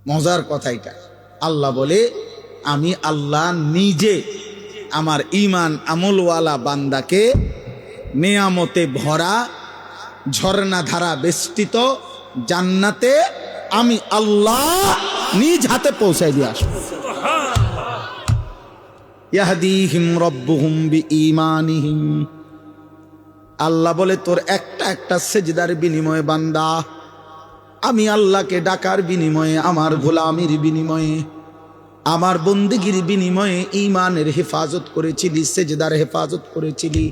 মজার কথা এটা। আল্লাহ বলে আমি আল্লাহ নিজে আমার ঈমান আমলওয়ালা বান্দাকে নেয়ামতে ভরা ঝর্ণা ধারা বেষ্টিত জান্নাতে আমি আল্লাহ নিজ হাতে পৌঁছায় দিয়ে আসবো। ইয়াহদিহিম রব্বুহুম বিঈমানিহিম। আল্লাহ বলে তোর একটা একটা সেজদার বিনিময়ে বান্দা, আমি আল্লাহকে ডাকার বিনিময়ে, আমার গোলামির বিনিময়ে, আমার বন্দেগীর বিনিময়ে ঈমানের হেফাজত করেছিলি, সেজদার হেফাজত করেছিলি।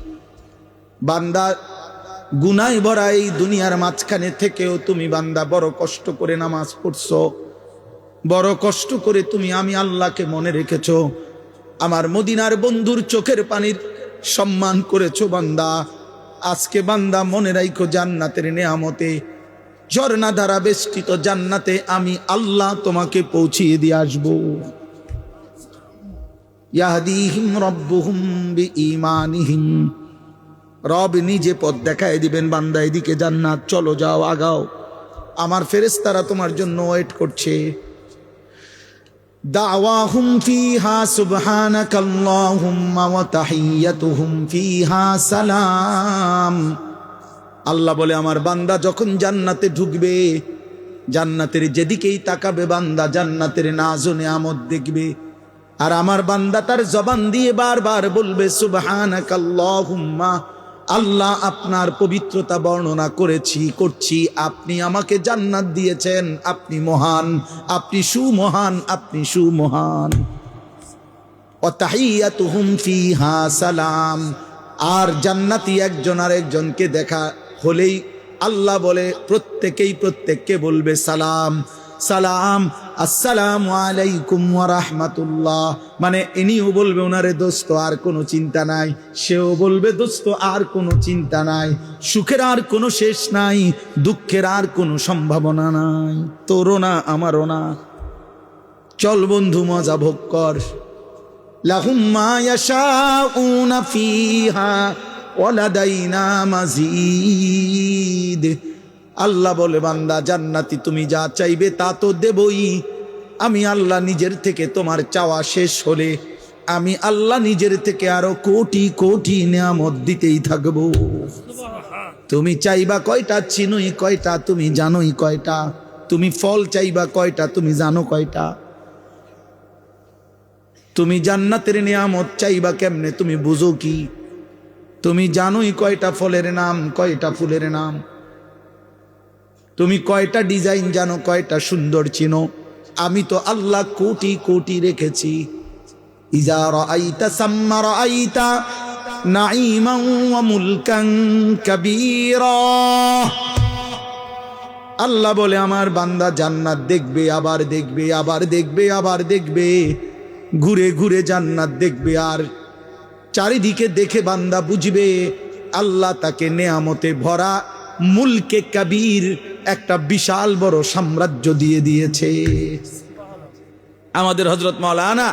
বান্দা গুনায় ভরা এই দুনিয়ার মাঝখানে থেকেও তুমি বান্দা বড় কষ্ট করে নামাজ পড়ছো, বড় কষ্ট করে তুমি আমি আল্লাহকে মনে রেখেছো, আমার মদিনার বন্ধুর চোখের পানির সম্মান করেছো বান্দা। আজকে বান্দা মনে রাখো জান্নাতের নেয়ামতে ঝর্ণা দ্বারা বেষ্টিত জান্নাতে আমি আল্লাহ তোমাকে পৌঁছিয়ে দিয়ে আসবো। ইয়াহদিহিম রব্বুহুম বিঈমানিহিম। রব নিজে পথ দেখায় দিবেন, বান্দা এদিকে জান্নাত, চলো যাও আগাও, আমার ফেরেশতারা তোমার জন্য ওয়েট করছে। দাওয়াহুম ফিহা সুবহানাকাল্লাহুম্মা ওয়া তাহিয়াতুহুম ফিহা সালাম। আল্লাহ বলে আমার বান্দা যখন জান্নাতে ঢুকবে, জান্নাতের যেদিকেই তাকাবে বান্দা জান্নাতের নাজ ও নিয়ামত দেখবে। আর আমার বান্দা তার জবান দিয়ে বারবার বলবে সুবহানাকাল্লাহুম্মা, আল্লাহ আপনার পবিত্রতা বর্ণনা করছি, আপনি আমাকে জান্নাত দিয়েছেন, আপনি মহান, আপনি সুমহান, আপনি সুমহান। ওয়া তাহিয়াতুহুম ফিহা সালাম। আর জান্নাতি একজন আরেকজনকে দেখা হলেই আল্লাহ বলে প্রত্যেককে বলবে সালাম সালাম, আসসালামু আলাইকুম ওয়া রাহমাতুল্লাহ। মানে ইনিও বলবে ওনারে দোস্ত আর কোনো চিন্তা নাই, সেও বলবে দোস্ত আর কোনো চিন্তা নাই, সুখের আর কোনো শেষ নাই, দুঃখের আর কোনো সম্ভাবনা নাই, তোরও না আমারও না। চল বন্ধু মজা ভোগ কর। লাহুম মা ইয়াশাউনা ফিহা ওয়া লাদাইনা মাজিদ। আল্লাহ বলে বান্দা জান্নাতি তুমি যা চাইবে তা তো দেবই, আমি আল্লাহ নিজের থেকে তোমার চাওয়া শেষ হলে আমি আল্লাহ নিজের থেকে আরো কোটি কোটি নিয়ামত দিতেই থাকবো। তুমি চাইবা কয়টা, চিনোই কয়টা, তুমি জানোই কয়টা। তুমি ফল চাইবা কয়টা, তুমি জানো কয়টা। তুমি জান্নাতের নিয়ামত চাইবা কেমনে, তুমি বুঝো কি? তুমি জানোই কয়টা ফলের নাম, কয়টা ফুলের নাম। তুমি কয়টা ডিজাইন জানো, কয়টা সুন্দর চিনো। আমি তো আল্লাহ কোটি কোটি রেখেছি। ইজা রাআইতা সাম্মা রাআইতা নাঈমান ওয়া মুলকান কাবীরা। আল্লাহ বলে আমার বান্দা জান্নাত দেখবে, আবার দেখবে, আবার দেখবে, আবার দেখবে, ঘুরে ঘুরে জান্নাত দেখবে। আর চারিদিকে দেখে বান্দা বুঝবে আল্লাহ তাকে নেয়ামতে ভরা মুলকে কবির একটা বিশাল বড় সাম্রাজ্য দিয়ে দিয়েছে। আমাদের হযরত মাওলানা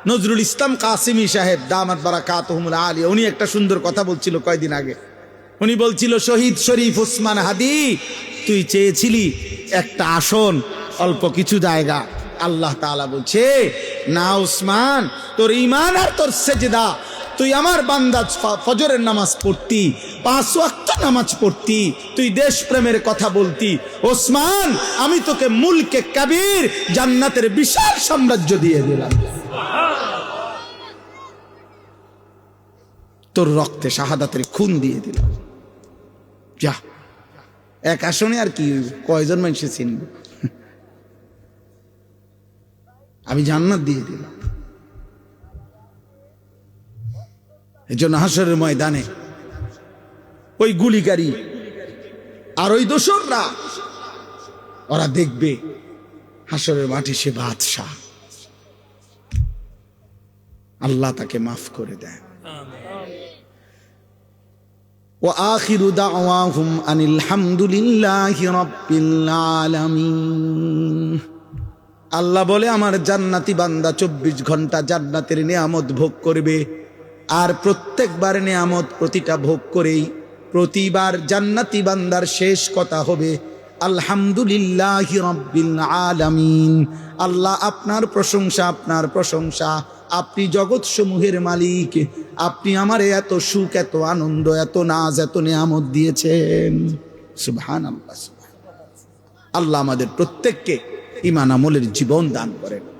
নজরুল ইসলাম কাসিমি সাহেব দামাত বারাকাতুহুমুল আলিয়া, উনি একটা সুন্দর কথা বলছিল কয়েকদিন আগে। উনি বলছিল, শহীদ শরীফ ওসমান হাদি, তুই চেয়েছিলি একটা আসন, অল্প কিছু জায়গা। আল্লাহ তাআলা বলছে, না ওসমান, তোর ঈমান আর তোর সেজদা, তুই আমার বান্দা ফজরের নামাজ পড়তি, 5 ওয়াক্ত নামাজ পড়তি, তুই দেশপ্রেমের কথা বলতি, ওসমান আমি তোকে মুলকে কবির জান্নাতের বিশাল সাম্রাজ্য দিয়ে দিলাম। তোর রক্তে শাহাদাতের খুন দিয়ে দিলাম। যা, এক আসনে আর কি কয়জন মানুষে চিনবে, আমি জান্নাত দিয়ে দিলাম। এই জন্য হাসরের ময়দানে ওই গুলিকারী আর ওই দোসররা ওরা দেখবে হাসরের মাঠে সে বাদশাহ, আল্লাহ তাকে মাফ করে দেয়। ওয়া আখিরু দাওয়াহুম আনিল হামদুলিল্লাহি রাব্বিল আলামিন। আল্লাহ বলে আমার জান্নাতি বান্দা 24 ঘন্টা জান্নাতের নিয়ামত ভোগ করবে। আর প্রত্যেকবার নিয়ামত প্রতিটা ভোগ করেই প্রতিবার জান্নাতি বান্দার শেষ কথা হবে, আলহামদুলিল্লাহি রাব্বিল আলামিন। আল্লাহ আপনার প্রশংসা, আপনার প্রশংসা। আপনি জগৎ সমূহের মালিক, আপনি আমারে এত সুখ, এত আনন্দ, এত নাজ, এত নিয়ামত দিয়েছেন। সুবহানাল্লাহ। আল্লাহ আমাদের প্রত্যেককে ঈমান আমলের জীবন দান করেন।